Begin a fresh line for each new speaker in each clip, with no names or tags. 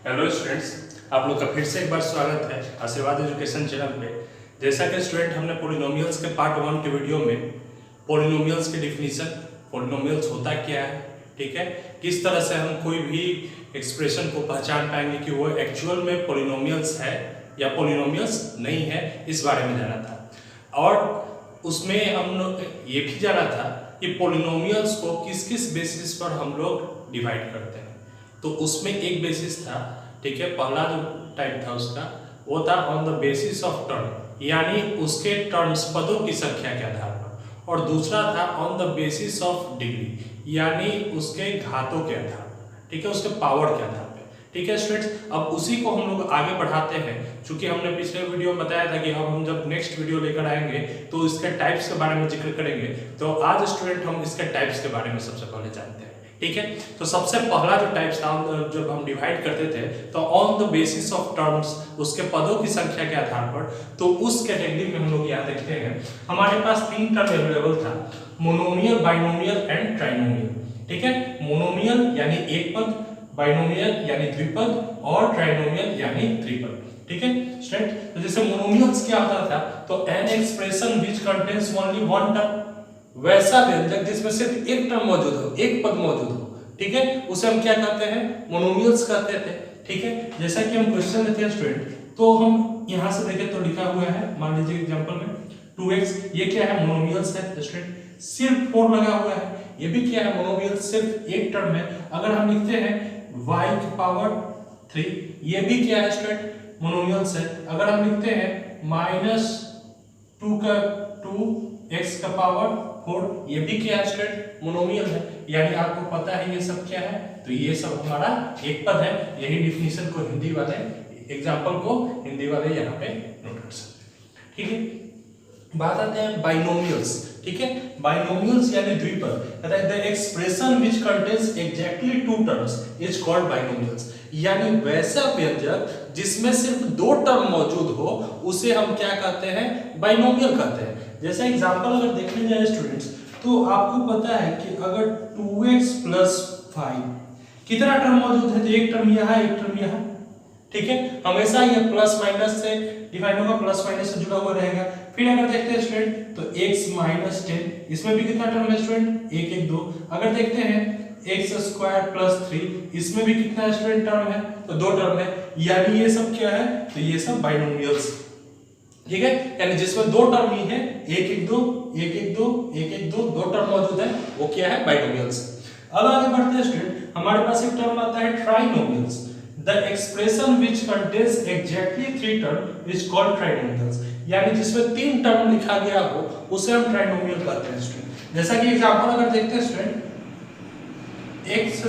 Hello students, आप लोग का फिर से एक बार स्वागत है आशीर्वाद एजुकेशन चैनल पे। जैसा कि स्टूडेंट हमने पॉलिनोमियल्स के पार्ट 1 के वीडियो में पॉलिनोमियल्स की डिफिनीशन, पॉलिनोमियल्स होता क्या है, ठीक है, किस तरह से हम कोई भी एक्सप्रेशन को पहचान पाएंगे कि वो एक्चुअल में पॉलिनोमियल्स है या पॉलिनोमियल्स नहीं है, इस बारे में जाना था। और उसमें हम लोग ये भी जाना था कि पॉलिनोमियल्स को किस किस बेसिस पर हम लोग डिवाइड करते हैं। तो उसमें एक बेसिस था, ठीक है, पहला जो टाइप था उसका वो था on the basis of term, यानी उसके टर्म्स पदों की संख्या के आधार पर, और दूसरा था on the basis of degree, यानी उसके घातों के आधार पर, ठीक है, उसके पावर के आधार पर, ठीक है स्टूडेंट्स। अब उसी को हम लोग आगे बढ़ाते हैं, क्योंकि हमने पिछले वीडियो में बताया था कि अब हम जब नेक्स्ट वीडियो लेकर आएंगे तो इसके टाइप्स के बारे में जिक्र करेंगे। तो आज स्टूडेंट हम इसके टाइप्स के बारे में सबसे पहले जानते हैं, ठीक है। तो सबसे पहला जो टाइप्स था जब हम डिवाइड करते थे तो on the basis of terms, उसके पदों की संख्या के आधार पर, तो उस कैटेगरी में हम लोग यहाँ देखते हैं हमारे पास 3 टर्म अवेलेबल था, मोनोमियल, बाइनोमियल एंड ट्राइनोमियल, ठीक है। मोनोमियल यानी एक पद, बाइनोमियल यानी द्विपद और ट्राइनोमियल यानी त्रिपद, ठीक है स्टूडेंट। तो जैसे मोनोमियल्स क्या होता था, तो an expression which contains only one term, वैसा व्यंजक जिसमें सिर्फ एक टर्म मौजूद हो, एक पद मौजूद हो, ठीक है, उसे हम क्या कहते हैं, मोनोमियल्स कहते थे, ठीक है। जैसा कि हम क्वेश्चन लेते हैं स्टूडेंट, तो हम यहां से देखें तो लिखा हुआ है, मान लीजिए एग्जांपल में 2x, ये क्या है, मोनोमियल्स है स्टूडेंट, सिर्फ 4 लगा हुआ है, ये भी क्या है, मोनोमियल्स, सिर्फ एक टर्म है। अगर हम लिखते हैं y की पावर 3, ये भी क्या है स्टूडेंट, मोनोमियल्स है। अगर हम लिखते हैं -2x का पावर 4, ये भी क्या है स्टूडेंट, मोनोमियल है। यानी आपको पता है ये सब क्या है, तो ये सब हमारा एक पद है। यही डिफिनीशन को हिंदी वाले, एग्जांपल को हिंदी वाले यहाँ पे नोट कर सकते हैं, ठीक है। बात आते हैं बाइनोमियल्स, ठीक है। बाइनोमियल्स यानी द्विपद, the expression which contains exactly 2 terms is called binomials, यानी वैसा व्यंजक जिसमें सिर्फ 2 टर्म मौजूद हो उसे हम क्या कहते हैं, बाइनोमियल कहते हैं। जैसे एग्जांपल अगर देखने जाए स्टूडेंट्स, तो आपको पता है कि अगर 2x + 5 कितना टर्म मौजूद है, तो एक टर्म यहाँ, एक टर्म यहाँ, ठीक है। हमेशा ये प्लस माइनस से डिवाइड होगा, प्लस माइनस से जुड़ा हुआ रहेगा। फिर अगर देखते हैं स्टूडेंट, तो x - 10, इसमें भी कितना टर्म है स्टूडेंट, 1 1 2। अगर देखते हैं x² + 3, इसमें भी कितना स्टूडेंट टर्म है, तो 2 टर्म है। यानी ये सब क्या है, तो ये सब बाइनोमियल्स, ठीक है। यानी जिसमें 2 टर्म ही है, 1 1 2 1 1 2 1 1 2, 2 टर्म मौजूद है, वो क्या है, बाइनोमियल्स। अब आगे बढ़ते हैं स्टूडेंट, हमारे पास एक टर्म आता है trinomials, the expression which contains exactly 3 term is called trinomials, यानी जिसमें 3 टर्म लिखा गया हो उसे हम ट्राइनोमियल कहते हैं स्टूडेंट। जैसा कि एग्जांपल अगर देखते हैं स्टूडेंट, x²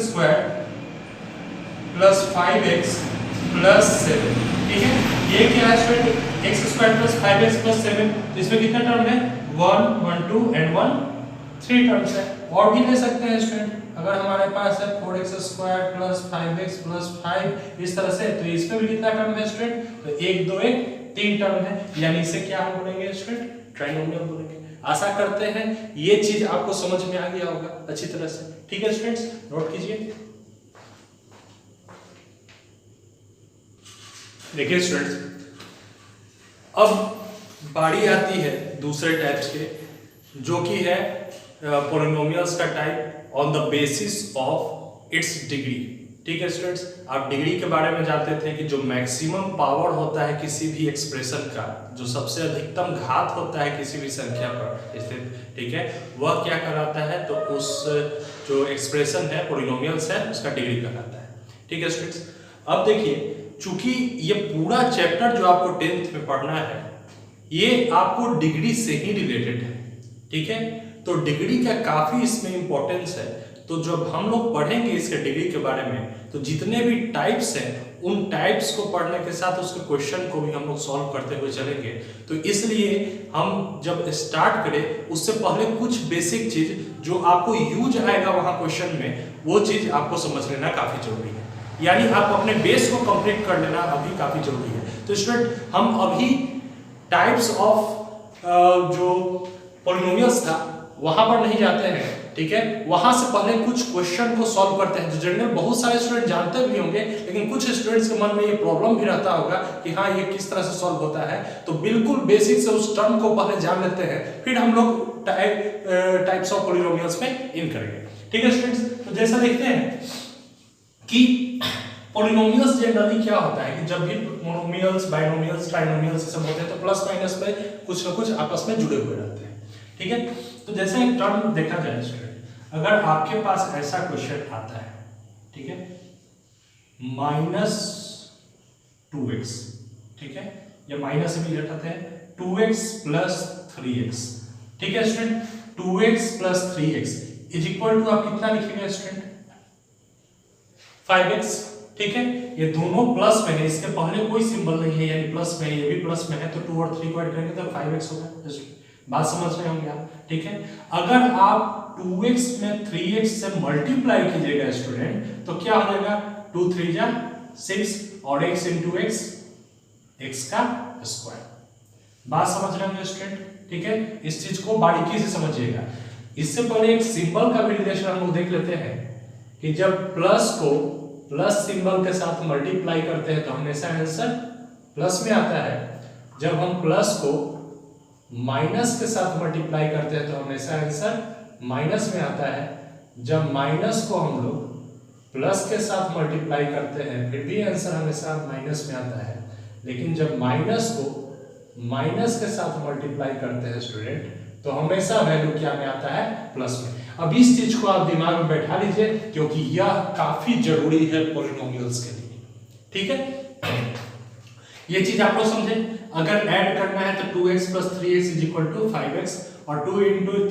+ 5x + 7, ठीक है, ये क्या है स्टूडेंट, x² + 5x + 7, तो इसमें कितने टर्म है, 1 1 2 एंड 1 3 टर्म्स है। और भी ले सकते हैं स्टूडेंट, अगर हमारे पास है 4x² + 5x + 5, इस तरह से, तो इसमें भी कितना टर्म है स्टूडेंट, तो 1 2 1 3 टर्म है। यानी इसे क्या हम बोलेंगे स्टूडेंट, ट्राइनोमियल बोलेंगे। आशा करते हैं ये चीज आपको समझ में आ गया होगा अच्छी तरह से, ठीक है स्टूडेंट्स, नोट कीजिए। देखिए स्टूडेंट्स, अब बारी आती है दूसरे टाइप्स के, जो कि है पॉलिनोमियल्स का type on the basis of its degree, ठीक है स्टूडेंट्स। आप डिग्री के बारे में जानते थे कि जो मैक्सिमम पावर होता है किसी भी एक्सप्रेशन का, जो सबसे अधिकतम घात होता है किसी भी संख्या पर स्थित, ठीक है, वह क्या कहलाता है, तो उस जो एक्सप्रेशन है पॉलिनोमियल्स है उसका डिग्री कहलाता है, ठीक है स्टूडेंट्स। अब देखिए, चूंकि ये पूरा चैप्टर जो आपको 10th में पढ़ना है ये आपको डिग्री से ही रिलेटेड है, ठीक है, तो डिग्री का काफी इसमें इंपॉर्टेंस है। तो जब हम लोग पढ़ेंगे इसके डिग्री के बारे में, तो जितने भी टाइप्स हैं उन टाइप्स को पढ़ने के साथ उसके क्वेश्चन को भी हम लोग सॉल्व करते हुए चलेंगे। तो इसलिए हम जब स्टार्ट करें उससे पहले कुछ बेसिक चीज जो आपको यूज आएगा वहां क्वेश्चन में, वो चीज आपको समझ लेना काफी जरूरी है। यानी आप अपने बेस को कंप्लीट कर लेना अभी काफी जरूरी है। तो स्टूडेंट, हम अभी टाइप्स ऑफ जो पॉलिनोमियल्स था वहां पर नहीं जाते हैं, ठीक है, वहां से पहले कुछ क्वेश्चन को सॉल्व करते हैं जो जनरल बहुत सारे स्टूडेंट जानते भी होंगे, लेकिन कुछ स्टूडेंट्स के मन में ये प्रॉब्लम भी रहता होगा कि हाँ ये किस तरह से सॉल्व होता है। तो बिल्कुल बेसिक से उस टर्म को पहले जान लेते हैं, फिर हम लोग टाइप्स ऑफ पॉलिनोमियल्स में इन करेंगे। ठीक है स्टूडेंट्स, तो जैसा देखते हैं कि पॉलिनोमियल्स जनरली क्या होता है कि जब भी मोनोमियल्स, बाइनोमियल्स, ट्राइनोमियल्स सब होते हैं तो प्लस माइनस में कुछ ना कुछ आपस में जुड़े हुए रहते हैं। ठीक है, तो जैसे एक टर्म देखा जाए स्टूडेंट, अगर आपके पास ऐसा क्वेश्चन आता है, ठीक है, -2x, ठीक है, या माइनस से भी हटाते हैं 2x + 3x, ठीक है student, 2x + 3x is equal to आप कितना लिखेंगे स्टूडेंट, 5x, ठीक है, ये दोनों प्लस में है, इसके पहले कोई सिंबल नहीं है, यानी प्लस में, ये भी प्लस में है, तो 2 और 3 को ऐड करेंगे तो 5x होगा। बात समझ रहे होंगे आप, ठीक है। अगर आप 2x में 3x से मल्टीप्लाई कीजिएगा स्टूडेंट तो क्या हो जाएगा, 2 3 जा 6 और x × x, x का स्क्वायर। बात समझ रहे होंगे स्टूडेंट, ठीक है, इस चीज को बारीकी से समझिएगा। इससे पहले एक सिंबल का भी रिलेशन हम लोग देख लेते हैं कि जब प्लस को प्लस सिंबल के साथ मल्टीप्लाई करते हैं तो हमेशा आंसर प्लस में आता है, जब हम प्लस को माइनस के साथ मल्टीप्लाई करते हैं तो हमेशा आंसर माइनस में आता है, जब माइनस को हम लोग प्लस के साथ मल्टीप्लाई करते हैं फिर भी आंसर हमेशा माइनस में आता है, लेकिन जब माइनस को माइनस के साथ मल्टीप्लाई करते हैं स्टूडेंट तो हमेशा वैल्यू क्या में आता है, प्लस में। अब इस चीज को आप दिमाग में बैठा लीजिए क्योंकि यह काफी जरूरी है पॉलिनोमियल्स के लिए, ठीक है। ये चीज आप लोग समझे, अगर ऐड करना है तो 2x + 3x = 5x और 2 ×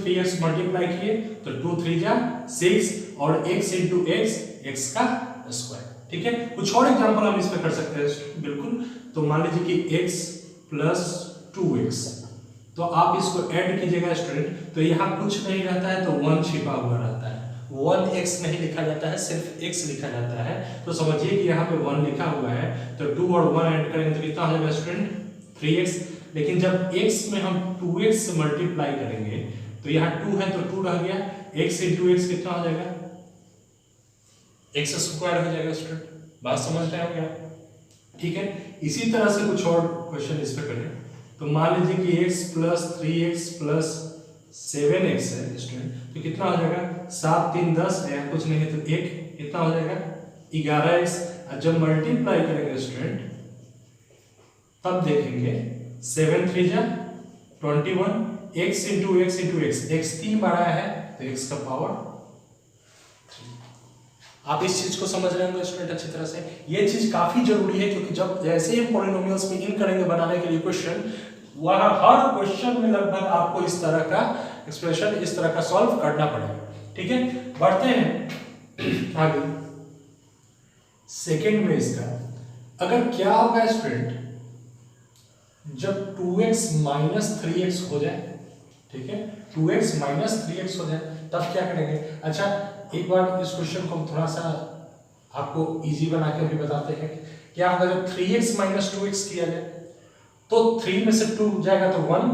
3x मल्टीप्लाई किए तो 2 3 जा 6 और x × x, x का स्क्वायर, ठीक है। कुछ और एग्जांपल हम इसमें कर सकते हैं बिल्कुल, तो मान लीजिए कि x + 2x, तो आप इसको ऐड कीजिएगा स्टूडेंट तो यहाँ कुछ नहीं रहता है तो 1 छिपा हुआ रहता है, 1x नहीं लिखा जाता है, सिर्फ x लिखा जाता है, तो समझिए कि यहाँ पे 1 लिखा हुआ है तो 2 और 1 ऐड करेंगे तो कितना हो जाएगा स्टूडेंट, 3x। लेकिन जब x में हम 2x से मल्टीप्लाई करेंगे तो यहाँ 2 है तो 2 रह गया, x × x कितना हो जाएगा, x स्क्वायर हो जाएगा स्टूडेंट। बात समझ रहे होंगे आप, ठीक है। इसी तरह से कुछ और क्वेश्चन इस पे करें तो मान लीजिए कि x + 3x + 7x है स्टूडेंट, तो कितना हो जाएगा, 7 3 10 है, कुछ नहीं है तो 1, कितना हो जाएगा 11x। जब मल्टीप्लाई करेंगे स्टूडेंट तब देखेंगे 7 3 जा 21, x × x × x, x 3 बार आया है तो x का पावर 3। आप इस चीज को समझ रहे होंगे स्टूडेंट अच्छी तरह से। ये चीज काफी जरूरी है क्योंकि जब जैसे ही पॉलिनोमियल्स में इन करेंगे बनाने के लिए क्वेश्चन, वहां हर क्वेश्चन में लगभग आपको इस तरह का एक्सप्रेशन, इस तरह का सॉल्व करना पड़ेगा, ठीक है। बढ़ते हैं आगे सेकंड में इसका, अगर क्या होगा स्टूडेंट जब 2x - 3x हो जाए, ठीक है, 2x - 3x हो जाए तब क्या करेंगे। अच्छा एक बार इस क्वेश्चन को हम थोड़ा सा आपको इजी बना के भी बताते हैं, क्या होगा जब 3x - 2x किया जाए तो 3 में से 2 जाएगा तो 1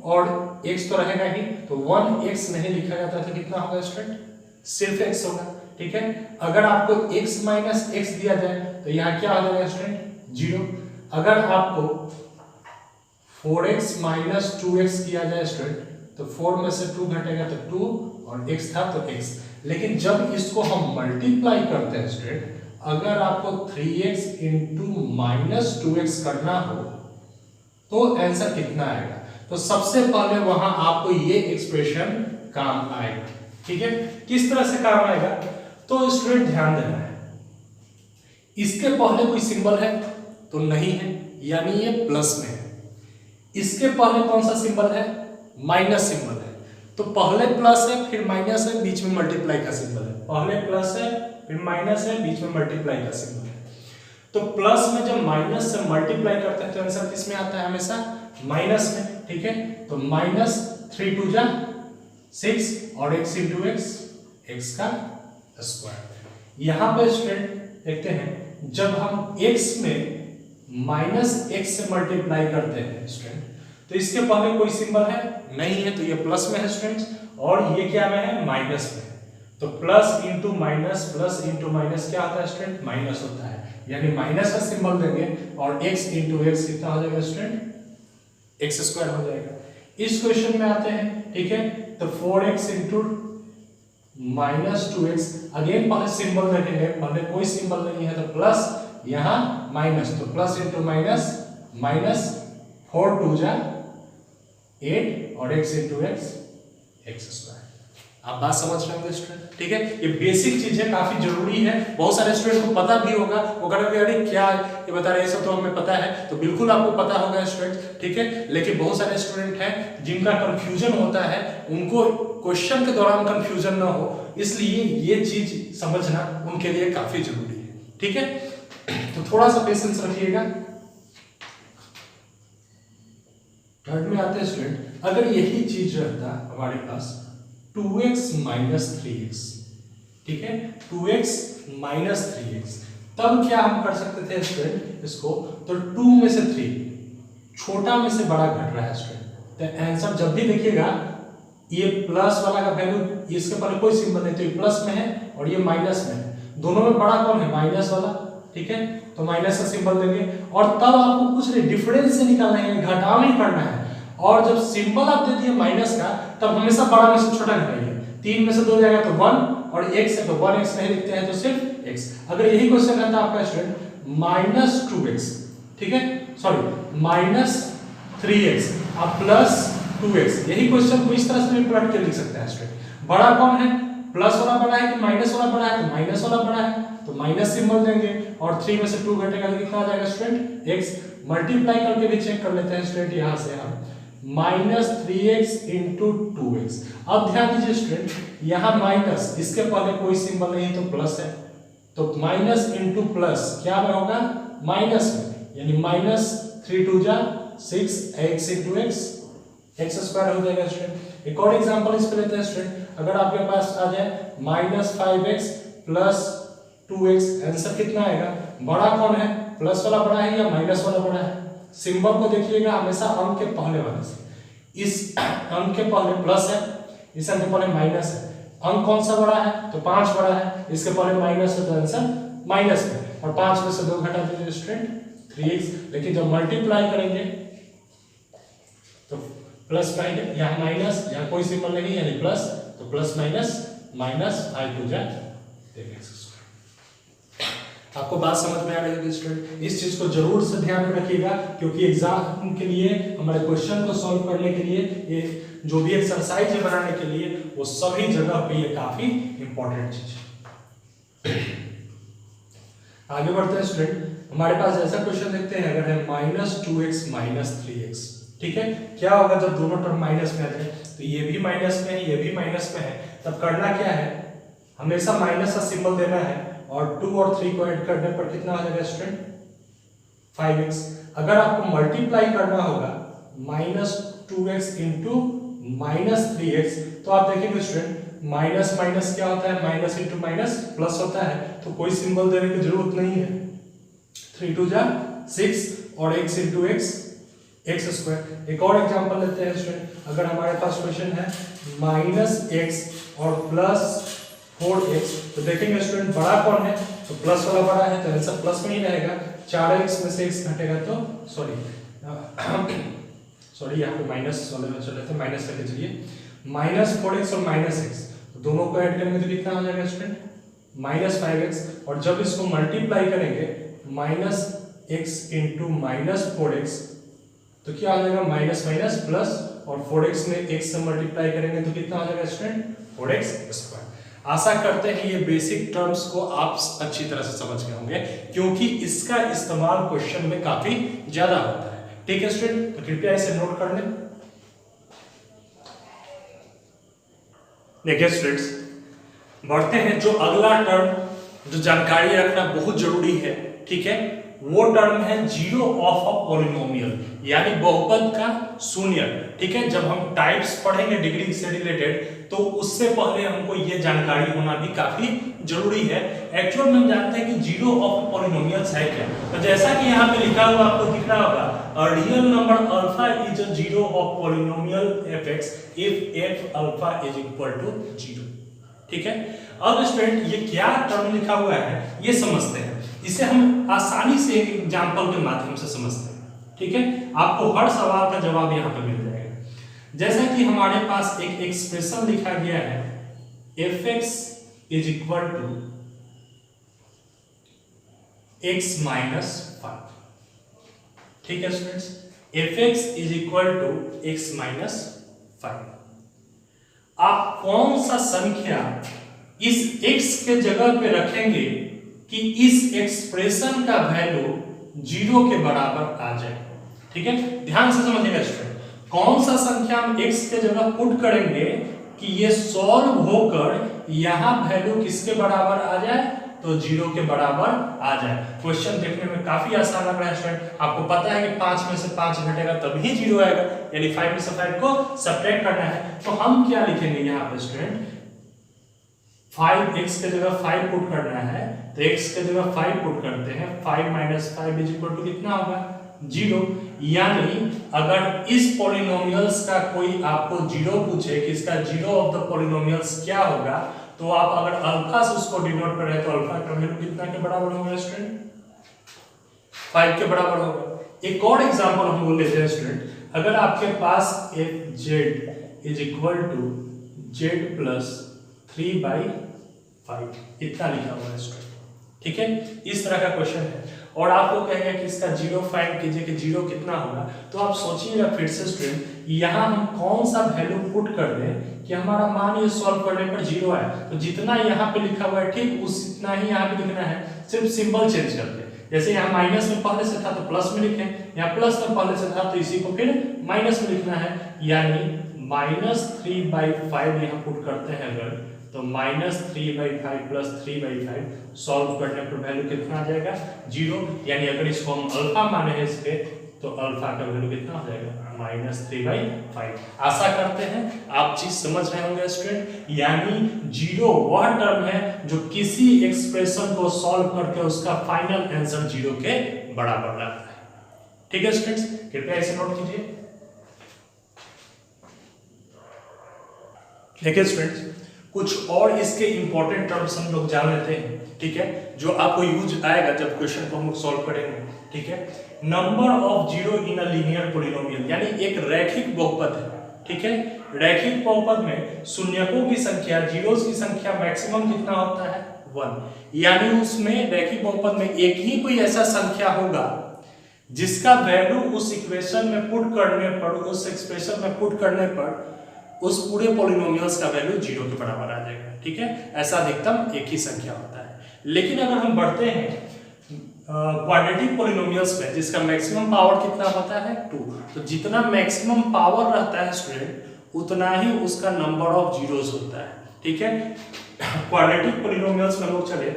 और x तो रहेगा ही, तो 1x नहीं लिखा जाता तो कितना होगा स्टूडेंट, सिर्फ x होगा, ठीक है। अगर आपको x - x दिया जाए तो यहाँ क्या हो जाएगा स्टूडेंट, 0। अगर आपको 4x - 2x किया जाए स्टूडेंट तो 4 में से 2 घटेगा तो 2 और x था तो x। लेकिन जब इसको हम मल्टीप्लाई करते हैं स्टूडेंट, अगर आपको 3x × -2x करना हो तो आंसर कितना आएगा, तो सबसे पहले वहां आपको ये एक्सप्रेशन काम आएगा, ठीक है। किस तरह से काम आएगा तो स्टूडेंट ध्यान देना है, इसके पहले कोई सिंबल है तो नहीं है, यानी ये प्लस में है। इसके पहले कौन सा सिंबल है, माइनस सिंबल है, तो पहले प्लस है फिर माइनस है, बीच में मल्टीप्लाई का सिंबल है, पहले प्लस है फिर माइनस है, बीच में मल्टीप्लाई का सिंबल है। तो प्लस में जब माइनस से मल्टीप्लाई करते हैं तो आंसर किस में आता है, हमेशा माइनस में, ठीक है। तो -3 2 जा 6 और x × x, x का स्क्वायर। यहां पे स्टूडेंट देखते हैं जब हम x में -x से मल्टीप्लाई करते हैं स्टूडेंट तो इसके पहले कोई सिंबल है नहीं है, तो ये प्लस में है स्टूडेंट्स, और ये क्या में है, माइनस में। तो प्लस इंटू माइनस क्या होता है स्टूडेंट, माइनस होता है, यानी माइनस का सिंबल देंगे और x इंटू एक्स कितना हो जाएगा स्टूडेंट, एक्स स्क्वायर हो जाएगा। इस क्वेश्चन में आते हैं, ठीक है, तो 4x into minus 2x, again पहले सिंबल रखेंगे, पहले कोई सिंबल नहीं है तो प्लस, यहाँ माइनस, तो प्लस इंटू माइनस, माइनस 4 2 जा 8 और x into x, x square. आप बात समझ रहे होंगे स्टूडेंट, ठीक है। ये बेसिक चीजें काफी जरूरी है, बहुत सारे स्टूडेंट को पता भी होगा, वो कहेंगे अरे क्या ये बता रहे हैं, सब तो हमें पता है, तो बिल्कुल आपको पता होगा स्टूडेंट, ठीक है। लेकिन बहुत सारे स्टूडेंट हैं जिनका कंफ्यूजन होता है, उनको क्वेश्चन के दौरान कंफ्यूजन ना हो, इसलिए ये चीज समझना उनके लिए काफी जरूरी है, ठीक है। तो थोड़ा सा पेशेंस रखिएगा। थर्ड में आते हैं स्टूडेंट, अगर यही चीज रहता हमारे पास 2x माइनस 3x, ठीक है, 2x माइनस 3x, तब क्या हम कर सकते थे स्टूडेंट इसको, तो 2 में से 3 छोटा में से बड़ा घट रहा है स्टूडेंट, तो आंसर जब भी देखिएगा ये प्लस वाला का वैल्यू, इसके पहले कोई सिंबल नहीं, तो ये प्लस में है और ये माइनस में है, दोनों में बड़ा कौन है, माइनस वाला, ठीक है, तो माइनस का सिंबल देंगे और तब आपको कुछ नहीं, डिफरेंस से निकालना है, घटाव नहीं करना है। और जब सिंबल आप दे दिए माइनस का, तब हमेशा बड़ा में से छोटा घटाइए, 3 में से 2 जाएगा तो 1 और x है तो 1x नहीं लिखते हैं तो सिर्फ x। अगर यही क्वेश्चन रहता आपका स्टूडेंट माइनस 2x, ठीक है, सॉरी माइनस 3x अब प्लस 2x, यही क्वेश्चन को इस तरह से भी पलट के लिख सकते हैं स्टूडेंट। बड़ा कौन है, प्लस वाला बड़ा है कि माइनस वाला बड़ा है, तो माइनस वाला बड़ा है, तो माइनस सिंबल देंगे और 3 में से 2 घटेगा तो कितना आ जाएगा स्टूडेंट, x। मल्टीप्लाई करके भी चेक कर लेते हैं स्टूडेंट, यहां से हम माइनस 3x इंटू 2x। अब ध्यान दीजिए स्टूडेंट, यहाँ माइनस, इसके पहले कोई सिंबल नहीं है तो प्लस है, तो माइनस इंटू प्लस क्या होगा, माइनस में, यानी माइनस 3 2 जा 6 x into x, x square हो जाएगा स्टूडेंट। एक और एग्जांपल इस पे लेते हैं स्टूडेंट, अगर आपके पास आ जाए minus 5x plus 2x, answer कितना आएगा, बड़ा कौन है, प्लस वाला बड़ा है या माइनस वाला बड़ा है। सिंबल को देखिएगा हमेशा अंक के पहले वाले से, इस अंक के पहले प्लस है, इस अंक के पहले माइनस है, अंक कौन सा बड़ा है, तो 5 बड़ा है, इसके पहले माइनस है तो आंसर माइनस में, और 5 में से 2 घटा दीजिए स्टूडेंट 3x। लेकिन जब मल्टीप्लाई करेंगे तो प्लस माइनस, यहाँ माइनस, यहाँ कोई सिंबल नहीं यानी प्लस, तो प्लस माइनस माइनस 5 हो जाए, देखिए आपको बात समझ में आ रही है स्टूडेंट। इस चीज को जरूर से ध्यान में रखिएगा, क्योंकि एग्जाम के लिए, हमारे क्वेश्चन को सॉल्व करने के लिए, ये जो भी एक्सरसाइज है बनाने के लिए, वो सभी जगह पे ये काफी इंपॉर्टेंट चीज है। आगे बढ़ते हैं स्टूडेंट, हमारे पास ऐसा क्वेश्चन देखते हैं, अगर है माइनस 2x माइनस 3x, ठीक है, क्या होगा जब दोनों टर्म माइनस में आ जाए, तो ये भी माइनस में है, ये भी माइनस में है, तब करना क्या है, हमेशा माइनस का सिंबल देना है और 2 और 3 को ऐड करने पर कितना आ जाएगा स्टूडेंट, 5x। अगर आपको मल्टीप्लाई करना होगा minus 2x into minus 3x, तो आप देखेंगे स्टूडेंट माइनस माइनस क्या होता है, माइनस इंटू माइनस प्लस होता है, तो कोई सिंबल देने की जरूरत नहीं है, 3 2 जा 6 और x into x, x square. एक और एग्जांपल लेते हैं स्टूडेंट, अगर हमारे पास क्वेश्चन है माइनस x और प्लस 4x, तो देखेंगे स्टूडेंट बड़ा कौन है, तो प्लस वाला बड़ा है, तो आंसर प्लस में ही रहेगा, 4x में से x घटेगा तो सॉरी यहाँ पे माइनस वाले में चले थे, माइनस करके चलिए, माइनस 4x और माइनस x, तो दोनों को ऐड करेंगे तो कितना हो जाएगा स्टूडेंट, माइनस 5x, और जब इसको मल्टीप्लाई करेंगे minus x into minus 4x, तो क्या हो जाएगा, माइनस माइनस प्लस, और 4x में x से मल्टीप्लाई करेंगे तो कितना हो जाएगा स्टूडेंट, 4x स्क्वायर। आशा करते हैं ये बेसिक टर्म्स को आप अच्छी तरह से समझ गए होंगे, क्योंकि इसका इस्तेमाल क्वेश्चन में काफी ज्यादा होता है, ठीक है स्टूडेंट, तो कृपया इसे नोट कर लें। देखिए स्टूडेंट्स, बढ़ते हैं, जो अगला टर्म जो जानकारी रखना बहुत जरूरी है, ठीक है, वो टर्म है जीरो ऑफ अ पॉलिनोमियल, यानी बहुपद का शून्य। ठीक है, जब हम टाइप्स पढ़ेंगे डिग्री से रिलेटेड तो उससे पहले हमको ये जानकारी होना भी काफी जरूरी है। एक्चुअल में हम जानते हैं कि जीरो ऑफ पॉलिनोमियल्स है क्या। तो जैसा कि यहाँ पे लिखा हुआ आपको दिख रहा होगा, a real number alpha is a zero of polynomial fx if f alpha is equal to 0। ठीक है, अब स्टूडेंट ये क्या टर्म लिखा हुआ है ये समझते हैं। इसे हम आसानी से एग्जांपल के माध्यम से समझते हैं। ठीक है, आपको हर सवाल का जवाब यहाँ पे मिल जाएगा। जैसा कि हमारे पास एक एक्सप्रेशन लिखा गया है fx is equal to x minus 5। ठीक है students, fx is equal to x minus 5। आप कौन सा संख्या इस x के जगह पे रखेंगे कि इस एक्सप्रेशन का वैल्यू 0 के बराबर आ जाए। ठीक है, ध्यान से समझिएगा स्टूडेंट, कौन सा संख्या हम x के जगह पुट करेंगे कि ये सॉल्व होकर यहां वैल्यू किसके बराबर आ जाए, तो 0 के बराबर आ जाए। क्वेश्चन देखने में काफी आसान लग रहा है स्टूडेंट, आपको पता है कि 5 में से 5 घटेगा तभी 0 आएगा, यानी 5 में से 5 को सब्ट्रैक्ट करना है। तो हम क्या लिखेंगे यहाँ पे स्टूडेंट, 5x के जगह 5 पुट करना है, तो x के जगह 5 पुट करते हैं, 5 माइनस 5 इज इक्वल टू कितना होगा, 0। यानी अगर इस पॉलिनोमियल्स का कोई आपको 0 पूछे कि इसका 0 ऑफ द पॉलिनोमियल्स क्या होगा, तो आप अगर अल्फा से उसको डिनोट करें तो अल्फा का वैल्यू कितना के बराबर होगा स्टूडेंट, 5 के बराबर होगा। एक और एग्जांपल हम बोल लेते हैं स्टूडेंट, अगर आपके पास एक z is equal to z plus 3/5 इतना लिखा हुआ है स्टूडेंट। ठीक है, इस तरह का क्वेश्चन है और आपको कहेगा कि इसका 0 फाइंड कीजिए कि 0 कितना होगा। तो आप सोचिएगा फिर से स्टूडेंट, यहाँ हम कौन सा वैल्यू पुट कर दें कि हमारा मान ये सॉल्व करने पर 0 आए। तो जितना यहाँ पे लिखा हुआ है ठीक उतना ही यहाँ पे लिखना है, सिर्फ सिंबल चेंज करते हैं। जैसे यहाँ माइनस में पहले से था तो प्लस में लिखें, यहाँ प्लस में पहले से था तो इसी को फिर माइनस में लिखना है, यानी -3/5 यहाँ पुट करते हैं अगर, तो -3/5 प्लस 3/5 सॉल्व करने पर वैल्यू कितना आ जाएगा, 0। यानी अगर इसको हम अल्फा माने हैं इसके, तो अल्फा का वैल्यू कितना हो जाएगा, -3/5। आशा करते हैं आप चीज समझ रहे होंगे स्टूडेंट। यानी 0 वह टर्म है जो किसी एक्सप्रेशन को सॉल्व करके उसका फाइनल आंसर 0 के बराबर लाता है। ठीक है स्टूडेंट्स, कृपया इसे नोट कीजिए। देखिए स्टूडेंट्स, कुछ और इसके इंपॉर्टेंट टर्म्स हम लोग जान लेते हैं। ठीक है, जो आपको यूज आएगा जब क्वेश्चन को हम सॉल्व करेंगे। ठीक है, number of zero in a linear polynomial, यानी एक रैखिक बहुपद है। ठीक है, रैखिक बहुपद में शून्यकों की संख्या, जीरोस की संख्या मैक्सिमम कितना होता है, 1। यानी उसमें रैखिक बहुपद में एक ही कोई ऐसा संख्या होगा जिसका वैल्यू उस इक्वेशन में पुट करने पर, उस एक्सप्रेशन में पुट करने पर उस पूरे पॉलिनोमियल्स का वैल्यू 0 के बराबर आ जाएगा। ठीक है, ऐसा अधिकतम एक ही संख्या होता है। लेकिन अगर हम बढ़ते हैं क्वाड्रेटिक पॉलिनोमियल्स में, जिसका मैक्सिमम पावर कितना होता है, 2, तो जितना मैक्सिमम पावर रहता है स्टूडेंट उतना ही उसका नंबर ऑफ जीरोस होता है। ठीक है, क्वाड्रेटिक पॉलिनोमियल्स में लोग चले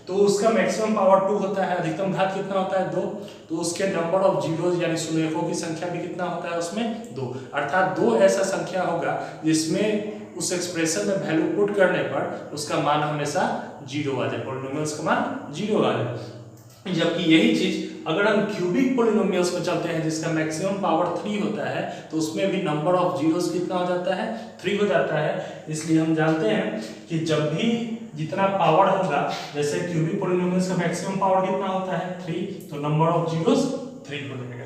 तो उसका मैक्सिमम पावर 2 होता है, अधिकतम घात कितना होता है, 2, तो उसके नंबर ऑफ जीरोस यानी शून्यकों की संख्या भी कितना होता है उसमें, 2। अर्थात 2 ऐसा संख्या होगा जिसमें उस एक्सप्रेशन में वैल्यू पुट करने पर उसका मान हमेशा 0 आ जाए, पॉलिनोमियल्स का मान 0 आ जाए। जबकि यही चीज अगर हम क्यूबिक पॉलिनोमियल्स में चलते हैं जिसका मैक्सिमम पावर 3 होता है, तो उसमें भी नंबर ऑफ जीरोस कितना हो जाता है, 3 हो जाता है। इसलिए हम जानते हैं कि जब भी जितना पावर होगा, जैसे क्यूबिक पॉलिनोमियल्स का मैक्सिमम पावर कितना होता है, 3, तो नंबर ऑफ जीरोस 3 हो जाएगा।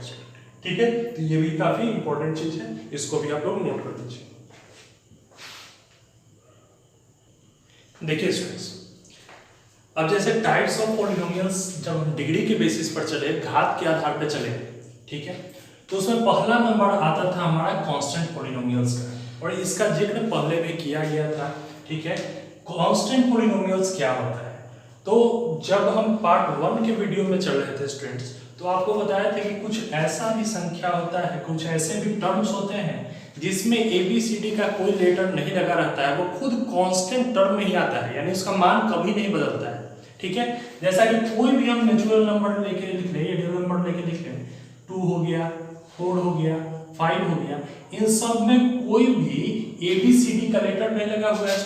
ठीक है, तो ये भी काफी इंपॉर्टेंट चीज है, इसको भी आप लोग नोट कर दीजिए। देखिए स्टूडेंट्स, अब जैसे टाइप्स ऑफ पॉलिनोमियल्स जब हम डिग्री के बेसिस पर चले, घात के आधार पर चले, ठीक है, तो उसमें पहला नंबर आता था हमारा कांस्टेंट पॉलिनोमियल्स का, और इसका जिक्र पहले भी किया गया था। ठीक है, कांस्टेंट पॉलिनोमियल्स क्या होता है, तो जब हम पार्ट 1 के वीडियो में चल रहे थे स्टूडेंट्स, तो आपको बताया था कि कुछ ऐसा भी संख्या होता है, कुछ ऐसे भी टर्म्स होते हैं जिसमें ABCD का कोई लेटर नहीं लगा रहता है, वो खुद कांस्टेंट टर्म में ही आता है, यानी उसका मान कभी नहीं बदलता है। ठीक है। जैसा कि कोई भी हम नेचुरल नंबर लेके लिख ले या रियल नंबर लेके लिख ले, 2 हो गया, 4 हो गया, 5 हो गया, इन सब में कोई भी ABCD का लेटर नहीं लगा हुआ है,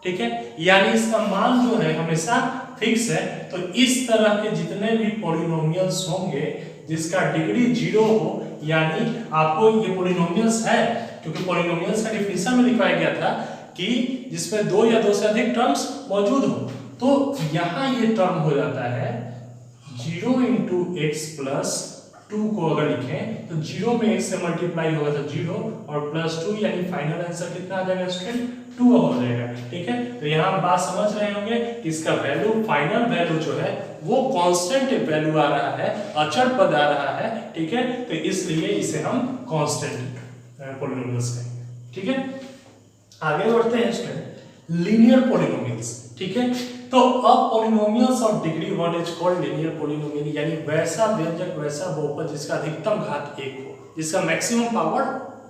ठीक है। यानी इसका मान जो है हमेशा फिक्स है। तो इस तरह के जितने भी पॉलिनोमियल्स होंगे जिसका डिग्री 0 हो, यानी आपको ये पॉलिनोमियल्स है, क्योंकि पॉलिनोमियल्स का डिफिनेशन में लिखवाया गया था कि जिसमें 2 या 2 से अधिक टर्म्स मौजूद हो, तो यहाँ ये टर्म हो जाता है 0 × x + 2 को अगर लिखें तो 0 में x से मल्टीप्लाई होगा तो 0 और +2, यानी फाइनल आंसर कितना आ जाएगा स्टूडेंट, 2 हो जाएगा, ठीक है। तो यहाँ आप बात समझ रहे होंगे कि इसका वैल्यू, फाइनल वैल्यू जो है वो कांस्टेंट वैल्यू आ रहा है, अचर पद आ रहा है, ठीक है। तो इसलिए इसे हम कांस्टेंट पॉलिनोमियल्स कहेंगे, ठीक है। आगे बढ़ते हैं स्टूडेंट, लीनियर पॉलिनोमियल्स, ठीक है। तो अब polynomials of degree 1 is called linear polynomial, यानी वैसा व्यंजक, वैसा बहुपद जिसका अधिकतम घात 1 हो, जिसका मैक्सिमम पावर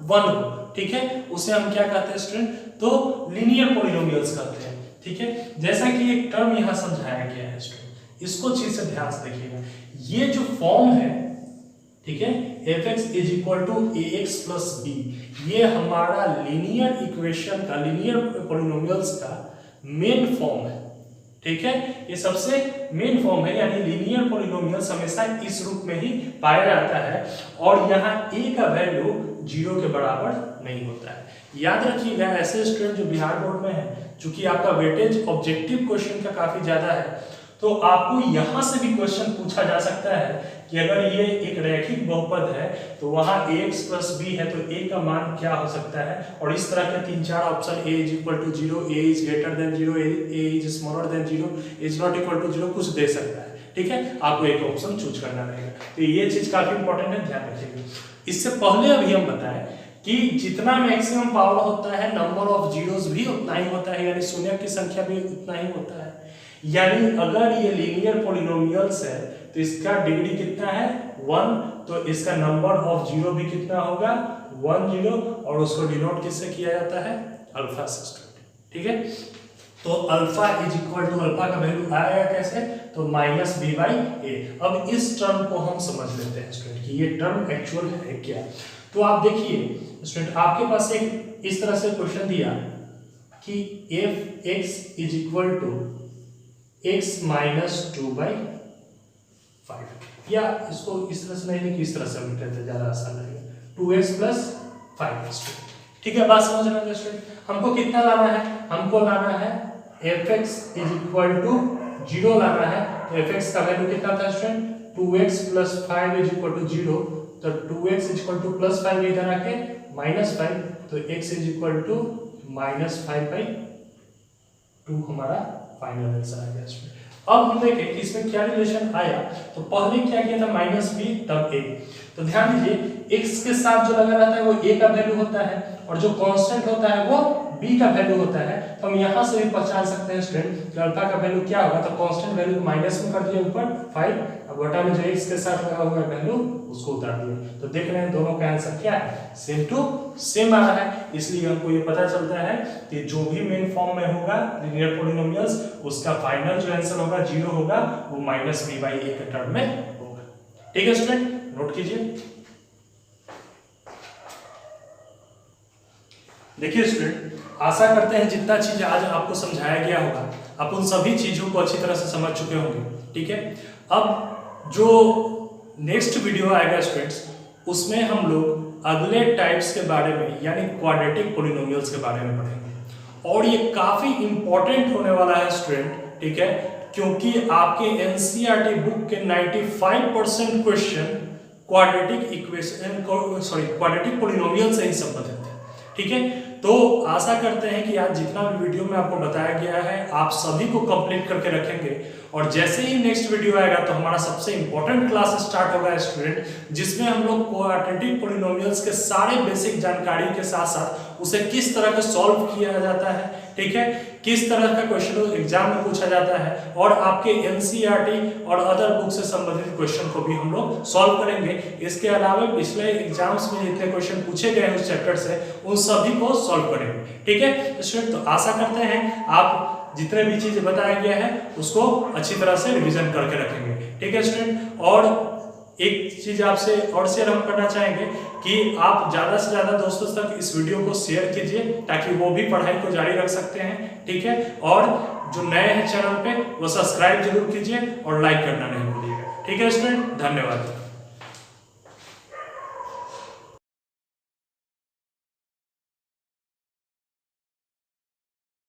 1 हो, ठीक है, उसे हम क्या कहते हैं स्टूडेंट, तो लीनियर पॉलिनोमियल्स कहते हैं, ठीक है। जैसा कि एक टर्म यहाँ समझाया गया है स्टूडेंट, इसको अच्छे से ध्यान से देखिएगा। ये जो फॉर्म है, ठीक है, fx = ax + b, ये हमारा लीनियर इक्वेशन का, लीनियर पॉलिनोमियल्स का मेन फॉर्म है, ठीक है। ये सबसे मेन फॉर्म है, यानी लीनियर पॉलिनोमियल्स हमेशा इस रूप में ही पाया जाता है और यहाँ a का वैल्यू 0 के बराबर नहीं होता है। याद रखिएगा, ऐसे स्टूडेंट जो बिहार बोर्ड में है, चूंकि आपका वेटेज ऑब्जेक्टिव क्वेश्चन का काफी ज्यादा है, तो आपको यहाँ से भी क्वेश्चन पूछा जा सकता है कि अगर ये एक रैखिक बहुपद है तो वहाँ ax + b है, तो a का मान क्या हो सकता है, और इस तरह के 3-4 option, a = 0, a is greater than 0, a is smaller than 0, is not equal to 0, कुछ दे सकता है, ठीक है। आपको एक ऑप्शन चूज करना रहेगा, तो ये चीज काफी इंपॉर्टेंट है, ध्यान रखिएगा। इससे पहले अभी हम बताएं कि जितना मैक्सिमम पावर होता है, नंबर ऑफ जीरोस भी उतना ही होता है, यानी शून्य की संख्या भी उतना ही होता है। यानी अगर ये लीनियर पॉलिनोमियल्स है तो इसका डिग्री कितना है, 1, तो इसका नंबर ऑफ जीरो भी कितना होगा, 1 0, और उसको डिनोट किससे किया जाता है, अल्फा से, ठीक है। तो अल्फा = अल्फा का वैल्यू आएगा कैसे, तो -b/a। अब इस टर्म को हम समझ लेते हैं स्टूडेंट कि ये टर्म एक्चुअल है क्या। तो आप देखिए स्टूडेंट, आपके पास एक इस तरह से क्वेश्चन दिया कि fx = x - 2/5, या इसको इस तरह से नहीं लिखी, इस तरह से लिख लेते ज्यादा आसान रहेगा, 2x + 5, ठीक है। बात समझ रहे हैं स्टूडेंट, हमको कितना लाना है, हमको लाना है fx = 0 लाना है। तो fx का वैल्यू कितना था स्टूडेंट, 2x + 5 = 0, तो 2x = +5 इधर आके -5, तो x = -5/2 हमारा फाइनल आंसर आ गया स्टूडेंट। अब हम देखें कि इसमें क्या रिलेशन आया। तो पहले क्या किया था, -b तब a। तो ध्यान दीजिए, x के साथ जो लगा रहता है वो a का वैल्यू होता है, और जो कांस्टेंट होता है वो b का वैल्यू होता है। तो हम यहाँ से भी पहचान सकते हैं स्टूडेंट कि अल्फा का वैल्यू क्या होगा, तो कांस्टेंट वैल्यू माइनस में कर दिया ऊपर 5, अब बटा में जो x के साथ लगा हुआ है वैल्यू उसको उतार दिया। तो देख रहे हैं दोनों का आंसर क्या है, सेम टू सेम आ रहा है। इसलिए हमको ये पता चलता है कि जो भी मेन फॉर्म में होगा लीनियर पॉलिनोमियल्स, उसका फाइनल जो आंसर होगा 0 होगा, वो -b/a के टर्म में होगा, ठीक है स्टूडेंट, नोट कीजिए। देखिए स्टूडेंट, आशा करते हैं जितना चीज आज आपको समझाया गया होगा आप उन सभी चीजों को अच्छी तरह से समझ चुके होंगे, ठीक है। अब जो नेक्स्ट वीडियो आएगा स्टूडेंट्स, उसमें हम लोग अगले टाइप्स के बारे में यानी क्वाड्रेटिक पॉलिनोमियल्स के बारे में पढ़ेंगे, और ये काफी इंपॉर्टेंट होने वाला है स्टूडेंट, ठीक है, क्योंकि आपके एनसीईआरटी बुक के 95% क्वेश्चन क्वाड्रेटिक पॉलिनोमियल से ही संबंधित है, ठीक है। तो आशा करते हैं कि आज जितना भी वीडियो में आपको बताया गया है आप सभी को कंप्लीट करके रखेंगे, और जैसे ही नेक्स्ट वीडियो आएगा तो हमारा सबसे इंपॉर्टेंट क्लास स्टार्ट होगा स्टूडेंट, जिसमें हम लोग क्वाड्रेटिक पॉलिनोमियल्स के सारे बेसिक जानकारी के साथ साथ उसे किस तरह से सॉल्व किया जाता है, ठीक है, किस तरह का क्वेश्चन एग्जाम में पूछा जाता है, और आपके एनसीईआरटी और अदर बुक से संबंधित क्वेश्चन को भी हम लोग सॉल्व करेंगे। इसके अलावा पिछले एग्जाम्स में जितने क्वेश्चन पूछे गए हैं उस चैप्टर से, उन सभी को सॉल्व करेंगे, ठीक है स्टूडेंट। तो आशा करते हैं आप जितने भी चीजें बताया गया है उसको अच्छी तरह से रिवीजन करके रखेंगे। ठीक है स्टूडेंट, और एक चीज आपसे और शेयर हम करना चाहेंगे कि आप ज्यादा से ज्यादा दोस्तों तक इस वीडियो को शेयर कीजिए ताकि वो भी पढ़ाई को जारी रख सकते हैं। ठीक है, और जो नए हैं चैनल पे वो सब्सक्राइब जरूर कीजिए और लाइक करना नहीं भूलिएगा। ठीक है स्टूडेंट, धन्यवाद।